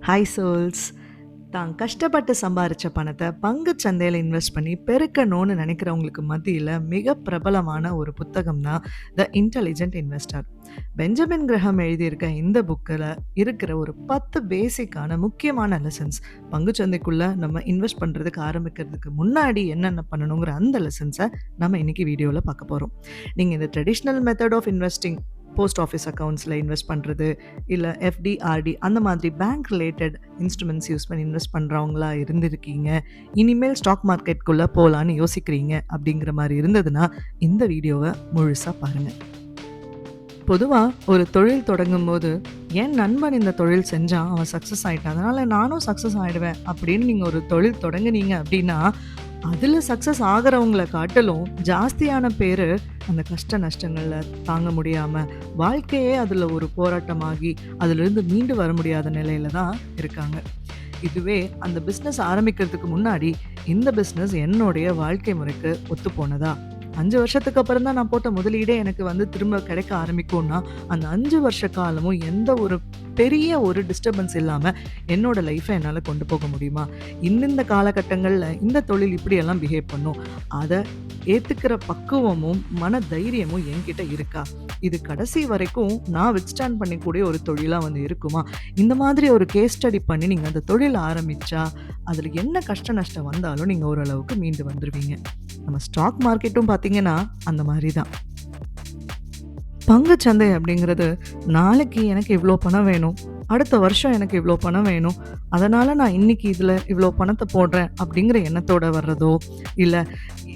Hi souls. தான் கஷ்டப்பட்டு சம்பாரிச்ச பணத்தை பங்குச் சந்தையில இன்வெஸ்ட் பண்ணி பெருக்கணும்னு நினைக்கிறவங்களுக்கு மத்தியில மிக பிரபலமான ஒரு புத்தகம் தான் த இன்டெலிஜென்ட் இன்வெஸ்டர். பெஞ்சமின் கிரஹாம் எழுதியிருக்க இந்த புக்கில் இருக்கிற ஒரு 10 பேசிக்கான முக்கியமான லெசன்ஸ், பங்குச்சந்தைக்குள்ள நம்ம இன்வெஸ்ட் பண்ணுறதுக்கு ஆரம்பிக்கிறதுக்கு முன்னாடி என்னென்ன பண்ணணுங்கிற அந்த லெசன்ஸை நம்ம இன்னைக்கு வீடியோவில் பார்க்க போகிறோம். நீங்கள் இந்த traditional method of investing, post office அக்கௌண்ட்ஸில் இன்வெஸ்ட் பண்ணுறது, இல்லை எஃப்டி ஆர்டி அந்த மாதிரி பேங்க் ரிலேட்டட் இன்ஸ்ட்ருமெண்ட்ஸ் யூஸ் பண்ணி இன்வெஸ்ட் பண்ணுறவங்களா இருந்திருக்கீங்க, இனிமேல் ஸ்டாக் மார்க்கெட்டுக்குள்ளே போகலான்னு யோசிக்கிறீங்க அப்படிங்கிற மாதிரி இருந்ததுன்னா இந்த வீடியோவை முழுசாக பாருங்கள். பொதுவாக ஒரு தொழில் தொடங்கும் போது என் நண்பன் இந்த தொழில் செஞ்சான், அவன் சக்ஸஸ் ஆகிட்டான், அதனால் நானும் சக்ஸஸ் ஆகிடுவேன் அப்படின்னு நீங்கள் ஒரு தொழில் தொடங்குனீங்க அப்படின்னா அதில் சக்ஸஸ் ஆகிறவங்கள காட்டிலும் ஜாஸ்தியான பேர் அந்த கஷ்ட நஷ்டங்களில் தாங்க முடியாமல் வாழ்க்கையே அதில் ஒரு போராட்டமாகி அதிலிருந்து மீண்டு வர முடியாத நிலையில தான் இருக்காங்க. இதுவே அந்த பிஸ்னஸ் ஆரம்பிக்கிறதுக்கு முன்னாடி இந்த பிஸ்னஸ் என்னுடைய வாழ்க்கை முறைக்கு ஒத்து போனதா, 5 வருஷத்துக்கு அப்புறம் தான் நான் போட்ட முதலீடே எனக்கு திரும்ப கிடைக்க ஆரம்பிக்கும்னா அந்த 5 வருஷ காலமும் எந்த ஒரு பெரிய ஒரு டிஸ்டர்பன்ஸ் இல்லாமல் என்னோட லைஃப்பை என்னால் கொண்டு போக முடியுமா, இந்த காலகட்டங்களில் இந்த தொழில் இப்படியெல்லாம் பிஹேவ் பண்ணும், அதை ஏற்றுக்கிற பக்குவமும் மன தைரியமும் என்கிட்ட இருக்கா, இது கடைசி வரைக்கும் நான் வித்ஸ்டாண்ட் பண்ணிக்கூடிய ஒரு தொழிலாக இருக்குமா, இந்த மாதிரி ஒரு கேஸ் ஸ்டடி பண்ணி நீங்கள் அந்த தொழில் ஆரம்பித்தா அதில் என்ன கஷ்ட நஷ்டம் வந்தாலும் நீங்கள் ஓரளவுக்கு மீண்டு வந்துடுவீங்க. நம்ம ஸ்டாக் மார்க்கெட்டும் பார்த்தீங்கன்னா அந்த மாதிரி தான். பங்குச்சந்தை அப்படிங்கிறது நாளைக்கு எனக்கு இவ்வளோ பணம் வேணும், அடுத்த வருஷம் எனக்கு இவ்வளோ பணம் வேணும், அதனால் நான் இன்றைக்கி இதில் இவ்வளோ பணத்தை போடுறேன் அப்படிங்கிற எண்ணத்தோடு வர்றதோ, இல்லை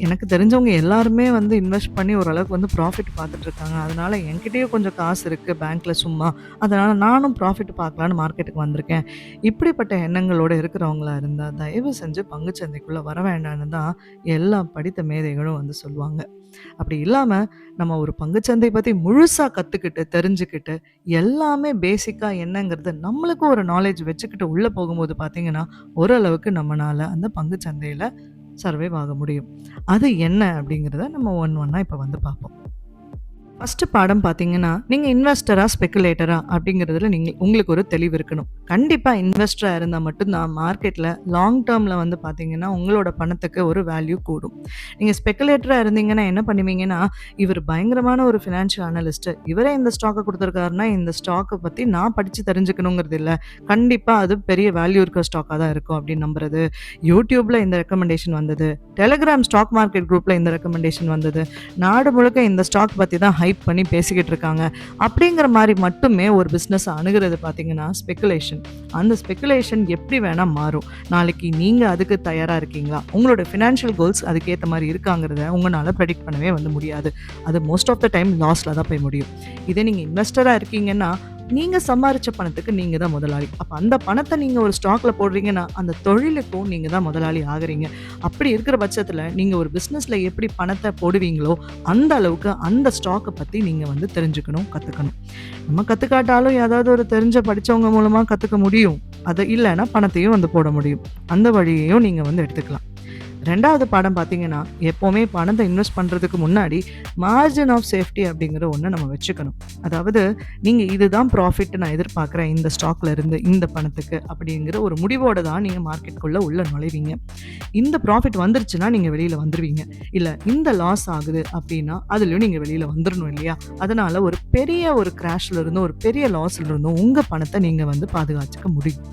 எனக்கு தெரிஞ்சவங்க எல்லாருமே இன்வெஸ்ட் பண்ணி ஓரளவுக்கு ப்ராஃபிட் பார்த்துட்ருக்காங்க, அதனால் என்கிட்டயும் கொஞ்சம் காசு இருக்குது பேங்க்கில் சும்மா, அதனால் நானும் ப்ராஃபிட் பார்க்கலான்னு மார்க்கெட்டுக்கு வந்திருக்கேன், இப்படிப்பட்ட எண்ணங்களோடு இருக்கிறவங்களா இருந்தால் தயவு செஞ்சு பங்குச்சந்தைக்குள்ளே வர வேண்டான்னு தான் எல்லா படித்த மேதைகளும் சொல்லுவாங்க. அப்படி இல்லாமல் நம்ம ஒரு பங்குச்சந்தை பற்றி முழுசாக கற்றுக்கிட்டு தெரிஞ்சுக்கிட்டு எல்லாமே பேசிக்காக என்னங்கிறது நம்மளுக்கு ஒரு நாலேஜ் வச்சுக்கிட்டு உள்ளே போகும்போது பார்த்திங்கன்னா ஓரளவுக்கு நம்மளால் அந்த பங்குச்சந்தையில் சர்வைவ் ஆக முடியும். அது என்ன அப்படிங்கிறத நம்ம ஒன்றா இப்போ பார்ப்போம். ஃபஸ்ட்டு பாடம் பார்த்தீங்கன்னா, நீங்கள் இன்வெஸ்டரா ஸ்பெக்குலேட்டரா அப்படிங்கிறதுல உங்களுக்கு ஒரு தெளிவு இருக்கணும். கண்டிப்பாக இன்வெஸ்டராக இருந்தால் மட்டும்தான் மார்க்கெட்டில் லாங் டேர்மில் பார்த்தீங்கன்னா உங்களோட பணத்துக்கு ஒரு வேல்யூ கூடும். நீங்கள் ஸ்பெக்குலேட்டராக இருந்தீங்கன்னா என்ன பண்ணுவீங்கன்னா, இவர் பயங்கரமான ஒரு ஃபினான்ஷியல் அனலிஸ்ட்டு, இவரே இந்த ஸ்டாக்கை கொடுத்துருக்காருன்னா இந்த ஸ்டாக்கை பற்றி நான் படித்து தெரிஞ்சுக்கணுங்கிறது இல்லை, கண்டிப்பாக அது பெரிய வேல்யூ இருக்கிற ஸ்டாக்காக தான் இருக்கும் அப்படின்னு நம்புறது. யூடியூப்பில் இந்த ரெக்கமெண்டேஷன் வந்தது, டெலிகிராம் ஸ்டாக் மார்க்கெட் குரூப்பில் இந்த ரெக்கமெண்டேஷன் வந்தது, நாடு முழுக்க இந்த ஸ்டாக் பற்றி தான் ஹைப் பண்ணி பேசிக்கிட்டு இருக்காங்க அப்படிங்கிற மாதிரி மட்டுமே ஒரு பிஸ்னஸ் அணுகிறது பார்த்தீங்கன்னா ஸ்பெகுலேஷன். அந்த ஸ்பெகுலேஷன் எப்படி வேணால் மாறும். நாளைக்கு நீங்கள் அதுக்கு தயாராக இருக்கீங்களா, உங்களோட ஃபினான்ஷியல் கோல்ஸ் அதுக்கேற்ற மாதிரி இருக்காங்கிறத உங்களால் ப்ரெடிக்ட் பண்ணவே முடியாது. அது மோஸ்ட் ஆஃப் த டைம் லாஸில் தான் போய் முடியும். இதே நீங்கள் இன்வெஸ்டராக இருக்கீங்கன்னா நீங்கள் சம்பாரித்த பணத்துக்கு நீங்கள் தான் முதலாளி. அப்போ அந்த பணத்தை நீங்கள் ஒரு ஸ்டாக்கில் போடுறீங்கன்னா அந்த தொழிலுக்கும் நீங்கள் தான் முதலாளி ஆகிறீங்க. அப்படி இருக்கிற பட்சத்தில் நீங்கள் ஒரு பிஸ்னஸில் எப்படி பணத்தை போடுவீங்களோ அந்த அளவுக்கு அந்த ஸ்டாக்கை பற்றி நீங்கள் தெரிஞ்சுக்கணும், கற்றுக்கணும். நம்ம கற்றுக்காட்டாலும் ஏதாவது ஒரு தெரிஞ்ச படித்தவங்க மூலமாக கற்றுக்க முடியும். அது இல்லைன்னா பணத்தையும் போட முடியும். அந்த வழியையும் நீங்கள் எடுத்துக்கலாம். 2வது பாடம் பார்த்தீங்கன்னா, எப்போவுமே பணத்தை இன்வெஸ்ட் பண்ணுறதுக்கு முன்னாடி மார்ஜின் ஆஃப் சேஃப்டி அப்படிங்கிற ஒன்று நம்ம வச்சுக்கணும். அதாவது நீங்கள் இதுதான் ப்ராஃபிட் நான் எதிர்பார்க்குறேன் இந்த ஸ்டாக்ல இருந்து இந்த பணத்துக்கு அப்படிங்கிற ஒரு முடிவோடு தான் நீங்கள் மார்க்கெட்டுக்குள்ளே உள்ள நுழைவீங்க. இந்த ப்ராஃபிட் வந்துருச்சுன்னா நீங்கள் வெளியில் வந்துடுவீங்க, இல்லை இந்த லாஸ் ஆகுது அப்படின்னா அதுலேயும் நீங்கள் வெளியில் வந்துடணும் இல்லையா. அதனால் ஒரு பெரிய ஒரு கிராஷ்ல இருந்தும் ஒரு பெரிய லாஸ்ல இருந்தும் உங்கள் பணத்தை நீங்கள் பாதுகாத்துக்க முடியும்.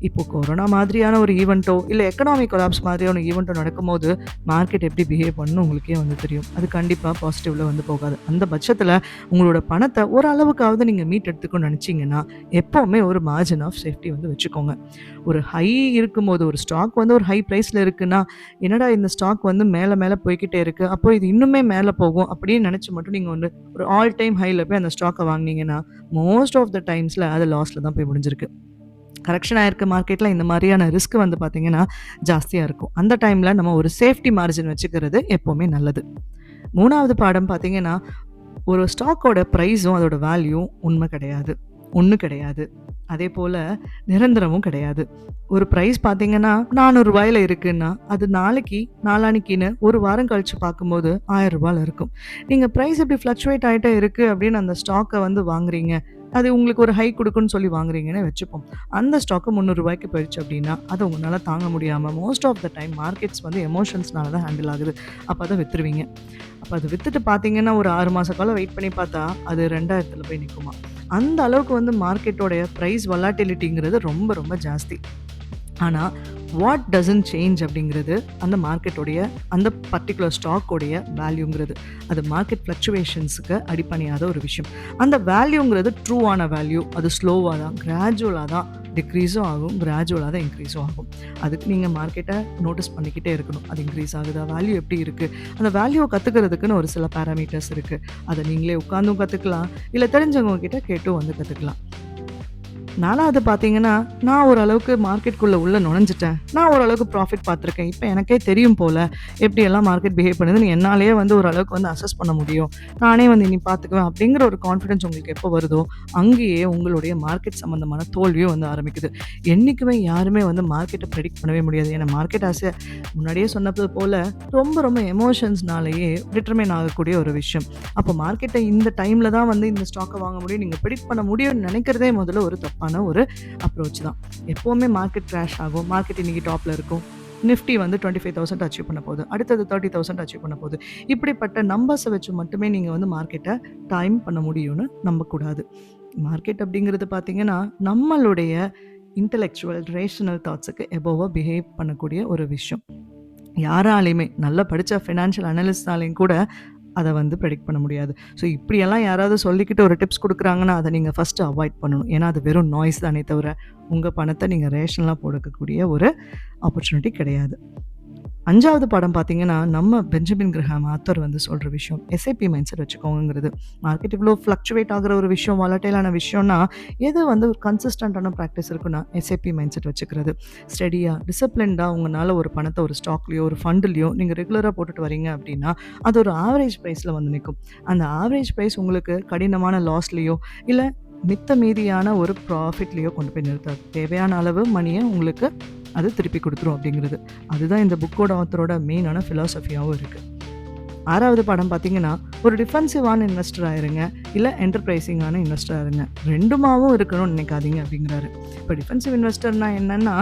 இப்போ கொரோனா மாதிரியான ஒரு ஈவெண்ட்டோ இல்லை எக்கனாமிக் கொலாப்ஸ் மாதிரியான ஈவெண்ட்டோ நடக்கும்போது மார்க்கெட் எப்படி பிஹேவ் பண்ணணும் உங்களுக்கே தெரியும். அது கண்டிப்பாக பாசிட்டிவில் போகாது. அந்த பட்சத்தில் உங்களோட பணத்தை ஓரளவுக்காவது நீங்கள் மீட் எடுத்துக்கணும்னு நினச்சிங்கன்னா எப்போவுமே ஒரு மார்ஜின் ஆஃப் சேஃப்டி வச்சுக்கோங்க. ஒரு ஹை இருக்கும்போது ஒரு ஸ்டாக் ஒரு ஹை ப்ரைஸில் இருக்குன்னா, என்னடா இந்த ஸ்டாக் மேலே மேலே போய்கிட்டே இருக்குது, அப்போ இது இன்னுமே மேலே போகும் அப்படின்னு நினச்சி மட்டும் நீங்கள் ஒரு ஆல் டைம் ஹையில் போய் அந்த ஸ்டாக்கை வாங்கினீங்கன்னா மோஸ்ட் ஆஃப் த டைம்ஸில் அது லாஸில் தான் போய் முடிஞ்சிருக்கு. கரெக்ஷன் ஆகிருக்க மார்க்கெட்டில் இந்த மாதிரியான ரிஸ்க் பார்த்திங்கன்னா ஜாஸ்தியாக இருக்கும். அந்த டைமில் நம்ம ஒரு சேஃப்டி மார்ஜின் வச்சுக்கிறது எப்போவுமே நல்லது. 3வது பாடம் பார்த்திங்கன்னா, ஒரு ஸ்டாக்கோட ப்ரைஸும் அதோட வேல்யூவும் உண்மை கிடையாது, ஒன்றும் கிடையாது. அதே போல் நிரந்தரமும் கிடையாது. ஒரு ப்ரைஸ் பார்த்திங்கன்னா 400 ரூபாயில் இருக்குன்னா அது நாளானிக்கின்னு ஒரு வாரம் கழித்து பார்க்கும்போது 1000 ரூபாயில் இருக்கும். நீங்கள் ப்ரைஸ் இப்படி ஃப்ளக்சுவேட் ஆகிட்டே இருக்குது அப்படின்னு அந்த ஸ்டாக்கை வாங்குறீங்க, அது உங்களுக்கு ஒரு ஹை குடுக்குன்னு சொல்லி வாங்குறீங்கன்னு வச்சுப்போம். அந்த ஸ்டாக்கு ரூ. 300 போயிடுச்சு அப்படின்னா, அத உங்களால தாங்க முடியாம most of the time markets வந்து எமோஷன்ஸ்னால தான் ஹேண்டில் ஆகுது. அப்ப அத வித்துருவீங்க. அப்ப அத வித்துட்டு பார்த்தீங்கன்னா, ஒரு 6 மாச காலம் வெயிட் பண்ணி பார்த்தா, அது 2000ல போய் நிக்குமாம். அந்த அளவுக்கு வந்து மார்க்கெட்டோடைய பிரைஸ் வொலாட்டிலிட்டிங்கிறது ரொம்ப ரொம்ப ஜாஸ்தி. ஆனா, வாட் டசன்ட் சேஞ்ச் அப்படிங்கிறது அந்த மார்க்கெட்டோடைய அந்த பர்ட்டிகுலர் ஸ்டாக்கோடைய வேல்யூங்கிறது. அது மார்க்கெட் ஃப்ளக்சுவேஷன்ஸுக்கு அடிப்படையாத ஒரு விஷயம். அந்த வேல்யூங்கிறது ட்ரூவான வேல்யூ. அது ஸ்லோவா தான், கிராஜுவலா தான் டிக்ரீஸும் ஆகும், கிராஜுவலா தான் இன்க்ரீஸும் ஆகும். அதுக்கு நீங்க மார்க்கெட்ட நோட்டீஸ் பண்ணிக்கிட்டே இருக்கணும். அது இன்க்ரீஸ் ஆகுதா? வேல்யூ எப்படி இருக்கு? அந்த வேல்யூவ கத்துக்கிறதுக்குன்னு ஒரு சில பாராமீட்டர்ஸ் இருக்கு. அத நீங்களே உட்கார்ந்தும் கத்துக்கலாம். இல்ல தெரிஞ்சவங்க கிட்ட கேட்டும் வந்து கத்துக்கலாம். 4வது பார்த்தீங்கன்னா, நான் ஓரளவுக்கு மார்க்கெட்குள்ள உள்ள நுழைஞ்சுட்டேன். நான் ஓரளவுக்கு ப்ராஃபிட் பார்த்துருக்கேன். இப்ப எனக்கே தெரியும் போல, எப்படியெல்லாம் மார்க்கெட் பிஹேவ் பண்ணுதுன்னு என்னாலேயே வந்து ஓரளவுக்கு வந்து அசஸ் பண்ண முடியும். நானே வந்து இனி பார்த்துக்குவேன் அப்படிங்கிற ஒரு கான்ஃபிடன்ஸ் உங்களுக்கு எப்போ வருதோ, அங்கேயே உங்களுடைய மார்க்கெட் சம்மந்தமான தோல்வியும் வந்து ஆரம்பிக்குது. என்னைக்குமே யாருமே வந்து மார்க்கெட்ட ப்ரெடிக்ட் பண்ணவே முடியாது. ஏன்னா மார்க்கெட் முன்னாடியே சொன்னது போல ரொம்ப ரொம்ப எமோஷன்ஸ்னாலேயே டிட்டர்மைன் ஆகக்கூடிய ஒரு விஷயம். அப்போ மார்க்கெட்ட இந்த டைம்ல தான் வந்து இந்த ஸ்டாக்க வாங்க முடியும், நீங்க ப்ரெடிக்ட் பண்ண முடியும்னு நினைக்கிறதே முதல்ல ஒரு தப்பான ஒரு அப்ரோச் தான். எப்பவுமே மார்க்கெட் கிராஷ் ஆகும். மார்க்கெட் இன்னைக்கு டாப்ல இருக்கும். நிஃப்டி வந்து 25,000 அச்சீவ் பண்ண போகுது. அடுத்தது 30,000 அச்சீவ் பண்ண போகுது. இப்படிப்பட்ட நம்பர்ஸ வச்சு மட்டுமே நீங்க வந்து மார்க்கெட்ட டைம் பண்ண முடியும்னு நம்பக்கூடாது. மார்க்கெட் அப்படிங்கிறது பார்த்தீங்கன்னா, நம்மளுடைய இன்டெலெக்சுவல், ரேஷனல் தாட்ஸுக்கு எபோவா பிஹேவ் பண்ணக்கூடிய ஒரு விஷயம். யாராலயுமே நல்லா படிச்ச ஃபினான்ஷியல் அனலிஸ்ட்னாலயும் கூட அத வந்து ப்ரெடிக்ட் பண்ண முடியாது. ஸோ இப்படியெல்லாம் யாராவது சொல்லிக்கிட்டு ஒரு டிப்ஸ் குடுக்குறாங்கன்னா, அத நீங்க ஃபர்ஸ்ட்டு அவாய்ட் பண்ணணும். ஏன்னா அது வெறும் நாய்ஸ் தானே தவிர, உங்க பணத்த நீங்க ரேஷனலா போடக்கூடிய ஒரு ஆப்பர்ச்சுனிட்டி கிடையாது. 5வது பாடம் பார்த்தீங்கன்னா, நம்ம பெஞ்சமின் கிரஹாம் ஆத்தர் வந்து சொல்ற விஷயம், எஸ்ஐபி மைண்ட் செட் வச்சுக்கோங்கங்கிறது. மார்க்கெட் இவ்ளோ ஃப்ளக்சுவேட் ஆகுற ஒரு விஷயம், வாலடைலான விஷயம்னா, எது வந்து ஒரு கன்சிஸ்டன்ட்டான பிராக்டிஸ் இருக்குன்னா, எஸ்ஐபி மைண்ட் செட் வச்சுக்கிறது. ஸ்டெடியா, டிசிப்ளின்டா உங்கனால ஒரு பணத்த ஒரு ஸ்டாக்லயோ, ஒரு ஃபண்டுலயோ நீங்க ரெகுலரா போட்டுட்டு வரீங்க அப்படின்னா, அது ஒரு ஆவரேஜ் பிரைஸ்ல வந்து நிக்கும். அந்த ஆவரேஜ் பிரைஸ் உங்களுக்கு கடினமான லாஸ்லயோ, இல்ல மித்த மீதியான ஒரு ப்ராஃபிட்லயோ கொண்டு போய் நிறுத்தாது. தேவையான அளவு மணிய உங்களுக்கு அது திருப்பி குடுத்துரும் அப்படிங்கிறது. அதுதான் இந்த புக்கோட ஆத்தரோட மெயினான ஃபிலாசபியாவும் இருக்கு. 6வது பாடம் பார்த்தீங்கன்னா, ஒரு டிஃபென்சிவான இன்வெஸ்டரா இருங்க. இல்ல என்டர்பிரைசிங்கான இன்வெஸ்டரா இருங்க. 2மாவும் இருக்கணும்னு நினைக்காதீங்க அப்படிங்கிறாரு. இப்ப டிஃபென்சிவ் இன்வெஸ்டர்னா என்னன்னா,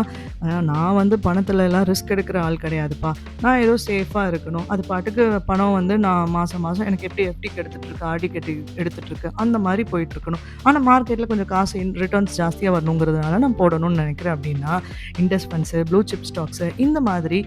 நான் வந்து பணத்துல எல்லாம் ரிஸ்க் எடுக்கிற ஆள் கிடையாதுப்பா. நான் ஏதோ சேஃபா இருக்கணும். அது பாட்டுக்கு பணம் வந்து நான் மாசம் மாசம் எனக்கு எப்படி எஃப்டிக்கு எடுத்துட்டு இருக்கு, ஆர்டிக்கு எடுத்துட்டு இருக்கு. அந்த மாரி போயிட்டு இருக்கணும். ஆனா மார்க்கெட்ல கொஞ்சம் காசு ரிட்டர்ன்ஸ் ஜாஸ்தியா வரணுங்கிறதுனால நான் போடணும்னு நினைக்கிறேன் அப்படின்னா, index funds, blue chip stocks இந்த மாதிரி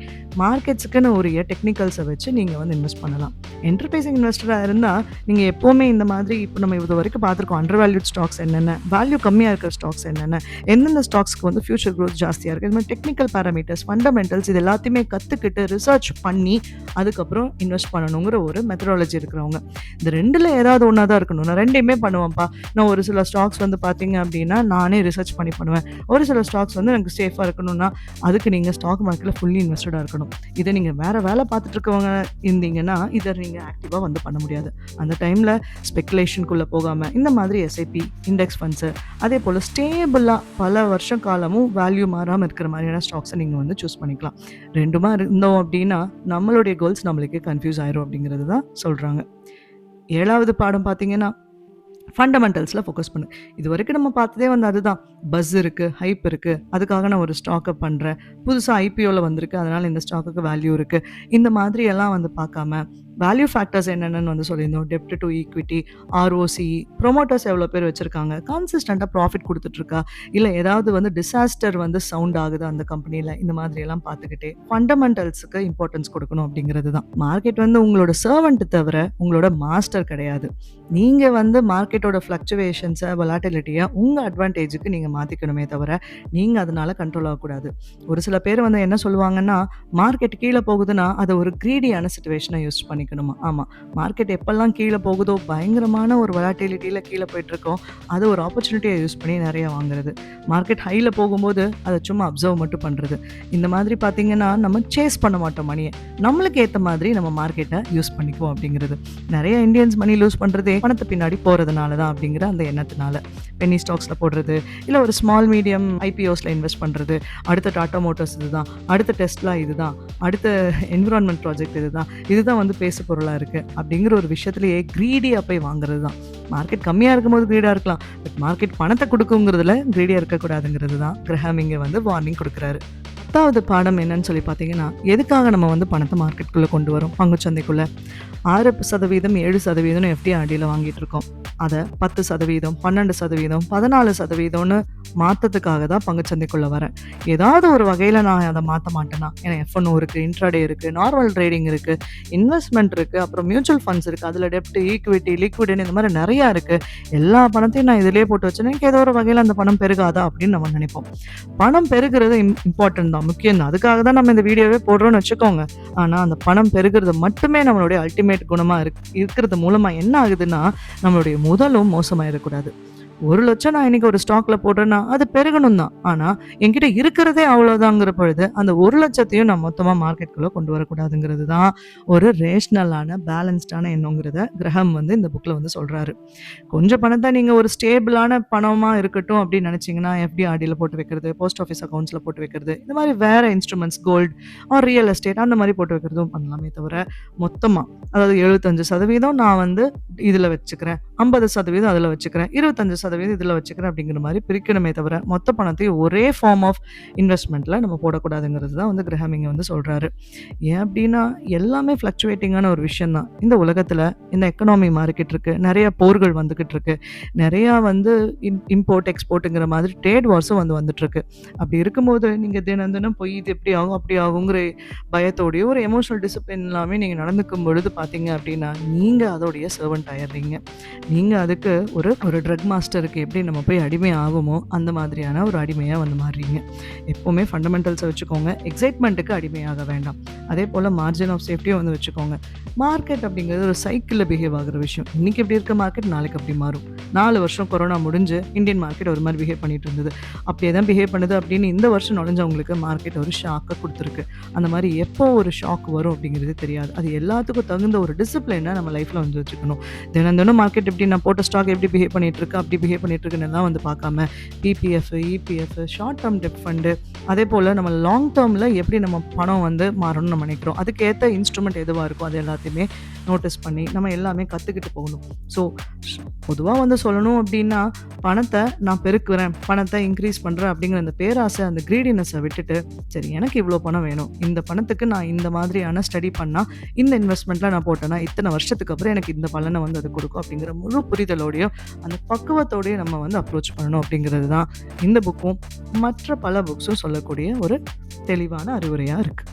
மார்க்கெட்ஸ்க்குன்னு உரிய டெக்னிக்கல்ஸ வச்சு நீங்க வந்து இன்வெஸ்ட் பண்ணலாம். என்டர்பிரைசிங் இன்வெஸ்டரா இருந்தா, நீங்க எப்பவுமே இந்த மாதிரி இப்ப நம்ம இது வரைக்கும் பார்த்திருக்கோம். அண்டர் வேல்யூட் ஸ்டாக்ஸ் என்னென்ன, வேல்யூ கம்மியா இருக்கிற ஸ்டாக்ஸ் என்னென்ன, எந்தெந்த ஸ்டாக்ஸ்க்கு வந்து ஃபியூச்சர் குரோத் ஜாஸ்தியா இருக்கு. இந்த மாதிரி டெக்னிக்கல் பாராமீட்டர்ஸ், ஃபண்டமெண்டல்ஸ் இது எல்லாத்தையுமே கத்துக்கிட்டு ரிசர்ச் பண்ணி அதுக்கப்புறம் இன்வெஸ்ட் பண்ணணுங்கிற ஒரு மெத்தடாலஜி இருக்கிறவங்க. இந்த 2ல ஏதாவது ஒண்ணா தான் இருக்கணும். நான் 2யுமே பண்ணுவேன்ப்பா. நான் ஒரு சில ஸ்டாக்ஸ் வந்து பார்த்தீங்க அப்படின்னா, நானே ரிசர்ச் பண்ணி பண்ணுவேன். ஒரு சில ஸ்டாக்ஸ் வந்து எனக்கு சேஃபா இருக்கணும்னா, அதுக்கு நீங்க ஸ்டாக் மார்க்கெட்ல ஃபுல்லி இன்வெஸ்டடா இருக்கணும். இத நீங்க வேற வேலை பார்த்துட்டு இருக்கவங்க இருந்தீங்கன்னா, இத நீங்க ஆக்டிவா வந்து பண்ண முடியாது. அந்த டைம்ல ஸ்பெகுலேஷனுக்குள்ள போகாம, இந்த மாதிரி எஸ்ஐபி, இண்டெக்ஸ் ஃபண்ட்ஸ் அதே போல ஸ்டேபிளா பல வருஷ காலமும் வேல்யூ மாறாம இருக்கிற மாதிரியான ஸ்டாக்ஸை நீங்க வந்து சூஸ் பண்ணிக்கலாம். 2மா இருந்தோம் அப்படின்னா, நம்மளுடைய கோல்ஸ் நம்மளுக்கே கன்ஃபியூஸ் ஆயிரும் அப்படிங்கிறது தான் சொல்றாங்க. 7வது பாடம் பார்த்தீங்கன்னா, ஃபண்டமெண்டல்ஸ்ல ஃபோக்கஸ் பண்ணு. இதுவரைக்கும் நம்ம பார்த்ததே வந்து அதுதான். பஸ் இருக்கு, ஹைப் இருக்கு. அதுக்காக நான் ஒரு ஸ்டாக்க பண்றேன். புதுசா ஐபிஓல வந்திருக்கு. அதனால இந்த ஸ்டாக்குக்கு வேல்யூ இருக்கு. இந்த மாதிரி எல்லாம் வந்து பார்க்காம, வேல்யூ ஃபேக்டர்ஸ் என்னென்னன்னு வந்து சொல்லியிருந்தோம். டெப்ட் டு ஈக்விட்டி, ஆர்ஓசி, ப்ரொமோட்டர்ஸ் எவ்வளோ பேர் வச்சிருக்காங்க, கன்சிஸ்டன்ட்டா ப்ராஃபிட் குடுத்துட்டு இருக்கா, இல்ல ஏதாவது வந்து டிசாஸ்டர் வந்து சவுண்ட் ஆகுது அந்த கம்பெனில. இந்த மாதிரி எல்லாம் பார்த்துக்கிட்டே ஃபண்டமெண்டல்ஸ்க்கு இம்பார்ட்டன்ஸ் கொடுக்கணும் அப்படிங்கிறது தான். மார்க்கெட் வந்து உங்களோட சர்வன்ட் தவிர உங்களோட மாஸ்டர் கிடையாது. நீங்க வந்து மார்க்கெட்டோட ஃப்ளக்சுவேஷன்ஸ, வொலாட்டிலிட்டிய உங்க அட்வான்டேஜுக்கு நீங்க மாத்திக்கணுமே தவிர, நீங்க அதனால கண்ட்ரோல் ஆகக்கூடாது. ஒரு சில பேர் வந்து என்ன சொல்லுவாங்கன்னா, மார்க்கெட் கீழ போகுதுன்னா, அத ஒரு கிரீடியான சிச்சுவேஷனா யூஸ் பண்ணிக்கணுமா. ஆமா. மார்க்கெட் எப்பல்லாம் கீழ போகுதோ, பயங்கரமான ஒரு வொலாட்டிலிட்டில கீழ போயிட்டுருக்கோம். அத ஒரு ஆப்பர்ச்சுனிட்டியா யூஸ் பண்ணி நெறைய வாங்குறது. மார்க்கெட் ஹைல போகும்போது, அத சும்மா அப்சர்வ் மட்டும் பண்றது. இந்த மாதிரி பார்த்தீங்கன்னா, நம்ம சேஸ் பண்ண மாட்டோம் மணிய. நம்மளுக்கு ஏத்த மாதிரி நம்ம மார்க்கெட்ட யூஸ் பண்ணிக்குவோம் அப்படிங்கிறது. நெறைய இந்தியன்ஸ் மணி லூஸ் பண்றதே பணத்து பின்னாடி போறதுனால தான் அப்படிங்கிற அந்த எண்ணத்தினால. பென்னி ஸ்டாக்ஸில் போடுறது, இல்லை ஒரு ஸ்மால் மீடியம் ஐபிஓஸில் இன்வெஸ்ட் பண்ணுறது, அடுத்த டாடா மோட்டார்ஸ் இதுதான், அடுத்த டெஸ்லா இதுதான், அடுத்த என்விரான்மெண்ட் ப்ராஜெக்ட் இதுதான் வந்து பேசு பொருளாக இருக்குது அப்படிங்கிற ஒரு விஷயத்துலையே க்ரீடியாக போய் வாங்குறது தான். மார்க்கெட் கம்மியாக இருக்கும்போது க்ரீடாக இருக்கலாம், பட் மார்க்கெட் பணத்தை கொடுக்குங்கிறதுல க்ரீடியாக இருக்கக்கூடாதுங்கிறது தான் கிரஹாம் இங்கே வந்து வார்னிங் கொடுக்குறாரு. 10வது பாடம் என்னன்னு சொல்லி பார்த்தீங்கன்னா, எதுக்காக நம்ம வந்து பணத்தை மார்க்கெட்டுக்குள்ளே கொண்டு வரோம், பங்குச்சந்தைக்குள்ளே. 6%, 7% எஃப்டிஆர்டியில் வாங்கிட்டு இருக்கோம். அதை 10%, 12%, 14%ன்னு மாற்றத்துக்காக தான் பங்குச்சந்தைக்குள்ளே வரேன். ஏதாவது ஒரு வகையில் நான் அதை மாற்ற மாட்டேன்னா, ஏன்னா F1 இருக்குது, இன்ட்ராடே இருக்குது, நார்மல் ட்ரேடிங் இருக்குது, இன்வெஸ்ட்மெண்ட் இருக்குது, அப்புறம் மியூச்சுவல் ஃபண்ட்ஸ் இருக்குது, அதில் டெப்ட், ஈக்விட்டி, லிக்விடுன்னு இந்த மாதிரி நிறையா இருக்குது. எல்லா பணத்தையும் நான் இதிலே போட்டு வச்சேன்னா எனக்கு ஏதோ ஒரு வகையில் அந்த பணம் பெருகாதா அப்படின்னு நம்ம நினைப்போம். பணம் பெருகிறது இம்பார்ட்டன்ட் தான், முக்கியம் தான். அதுக்காக தான் நம்ம இந்த வீடியோவே போடுறோம்னு வச்சுக்கோங்க. ஆனால் அந்த பணம் பெருகிறது மட்டுமே நம்மளுடைய அல்டிமேட் குணமாக இருக்கிறது மூலமாக என்ன ஆகுதுன்னா, நம்மளுடைய முதலும் மோசமாயிடக்கூடாது. 1 லட்சம் நான் இன்னைக்கு ஒரு ஸ்டாக்ல போடுறேன்னா அது பெருகணும் தான். ஆனால் என்கிட்ட இருக்கிறதே அவ்வளோதாங்கிற பொழுது அந்த 1 லட்சத்தையும் நான் மொத்தமாக மார்க்கெட்டுக்குள்ளே கொண்டு வரக்கூடாதுங்கிறது தான் ஒரு ரேஷ்னலான பேலன்ஸ்டான எண்ணங்கிறத கிரஹாம் வந்து இந்த புக்கில் வந்து சொல்கிறாரு. கொஞ்சம் பணத்தை நீங்கள் ஒரு ஸ்டேபிளான பணமாக இருக்கட்டும் அப்படின்னு நினச்சிங்கன்னா எஃப்டிஆர்டியில் போட்டு வைக்கிறது, போஸ்ட் ஆஃபீஸ் அக்கௌண்ட்ஸில் போட்டு வைக்கிறது, இந்த மாதிரி வேறு instruments, gold or real estate அந்த மாதிரி போட்டு வைக்கிறதும் பண்ணலாமே தவிர, மொத்தமாக அதாவது 75% நான் வந்து இதில் வச்சுக்கிறேன், 50% அதில் வச்சுக்கிறேன், 25% இதில் வச்சுக்கிறேன் அப்படிங்கிற மாதிரி பிரிக்கணுமே தவிர மொத்த பணத்தையும் ஒரே ஃபார்ம் ஆஃப் இன்வெஸ்ட்மெண்ட்டில் நம்ம போடக்கூடாதுங்கிறது தான் வந்து கிரஹாம் இங்கே வந்து சொல்கிறாரு. ஏன் அப்படின்னா எல்லாமே ஃப்ளக்சுவேட்டிங்கான ஒரு விஷயம் தான். இந்த உலகத்தில் இந்த எக்கனாமி மாறிக்கிட்டு இருக்கு, நிறைய போர்கள் வந்துக்கிட்டு இருக்கு, நிறையா வந்து இம்போர்ட் எக்ஸ்போர்ட்டுங்கிற மாதிரி ட்ரேட் வார்ஸும் வந்துட்டுருக்கு. அப்படி இருக்கும்போது நீங்கள் தினம் தினம் போய் இது எப்படி ஆகும் அப்படி ஆகுங்கிற பயத்தோடைய ஒரு எமோஷனல் டிசிப்ளின் எல்லாமே நீங்கள் நடந்துக்கும் பொழுது பார்த்தீங்க அப்படின்னா நீங்கள் அதோடைய சர்வெண்ட் ஆயிடுறீங்க. நீங்கள் அதுக்கு ஒரு ட்ரக் மாஸ்டருக்கு எப்படி நம்ம போய் அடிமை ஆகுமோ அந்த மாதிரியான ஒரு அடிமையாக வந்து மாறுறீங்க. எப்போவுமே ஃபண்டமெண்டல்ஸை வச்சுக்கோங்க, எக்ஸைட்மெண்ட்டுக்கு அடிமையாக வேண்டாம். அதே போல் மார்ஜின் ஆஃப் சேஃப்டியும் வந்து வச்சுக்கோங்க. மார்க்கெட் அப்படிங்கிறது ஒரு சைக்கிளில் பிஹேவ் ஆகிற விஷயம். இன்றைக்கி எப்படி இருக்க மார்க்கெட் நாளைக்கு அப்படி மாறும். 4 வருஷம் கொரோனா முடிஞ்சு இந்தியன் மார்க்கெட் ஒரு மாதிரி பிஹேவ் பண்ணிட்டு இருந்தது, அப்படியே தான் பிஹேவ் பண்ணுது அப்படின்னு இந்த வருஷம் நுழைஞ்சவங்களுக்கு மார்க்கெட் ஒரு ஷாக்கை கொடுத்துருக்கு. அந்த மாதிரி எப்போ ஒரு ஷாக் வரும் அப்படிங்கிறது தெரியாது. அது எல்லாத்துக்கும் தகுந்த ஒரு டிசிப்ளினை நம்ம லைஃப்பில் வந்து வச்சுக்கணும். தினம் தினம் மார்க்கெட் எப்படி நான் போட்ட ஸ்டாக் எப்படி பிஹேவ் பண்ணிட்டு இருக்கு அப்படி பிஹேவ் பண்ணிட்டு இருக்குன்னு வந்து பார்க்காம பிபிஎஃப், இபிஎஃப், ஷார்ட் டேர்ம் டெப்ட் ஃபண்டு, அதே போல் நம்ம லாங் டேர்மில் எப்படி நம்ம பணம் வந்து மாறணும்னு நம்ம நினைக்கிறோம், அதுக்கேற்ற இன்ஸ்ட்ருமெண்ட் எதுவாக இருக்கும் அது எல்லாத்தையுமே நோட்டீஸ் பண்ணி நம்ம எல்லாமே கற்றுக்கிட்டு போகணும். ஸோ பொதுவாக வந்து சொல்லணும் அப்படின்னா, பணத்தை நான் பெருக்குறேன், பணத்தை இன்க்ரீஸ் பண்ணுறேன் அப்படிங்கிற அந்த பேராசை, அந்த க்ரீடினஸை விட்டுட்டு, சரி எனக்கு இவ்வளோ பணம் வேணும், இந்த பணத்துக்கு நான் இந்த மாதிரியான ஸ்டடி பண்ணால், இந்த இன்வெஸ்ட்மெண்ட்டில் நான் போட்டேன்னா இத்தனை வருஷத்துக்கு அப்புறம் எனக்கு இந்த பலனை வந்து அது கொடுக்கும் அப்படிங்கிற முழு புரிதலோடையும் அந்த பக்குவத்தோடையும் நம்ம வந்து அப்ரோச் பண்ணணும் அப்படிங்கிறது தான் இந்த புக்கும் மற்ற பல புக்ஸும் சொல்லக்கூடிய ஒரு தெளிவான அறிவுரையாக இருக்குது.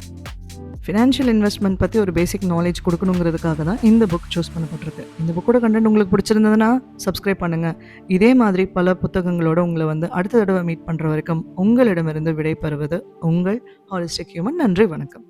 ஃபினான்ஷியல் இன்வெஸ்ட்மெண்ட் பற்றி ஒரு பேசிக் நாலேஜ் கொடுக்கணுங்கிறதுக்காக தான் இந்த புக் சூஸ் பண்ணப்பட்டிருக்கு. இந்த புக்கோட கண்டென்ட் உங்களுக்கு பிடிச்சிருந்ததுன்னா சப்ஸ்கிரைப் பண்ணுங்கள். இதே மாதிரி பல புத்தகங்களோட உங்களை வந்து அடுத்த தடவை மீட் பண்ணுற வரைக்கும் உங்களிடமிருந்து விடை பெறுவது உங்கள் ஹாலிஸ்டிக் ஹியூமன். நன்றி, வணக்கம்.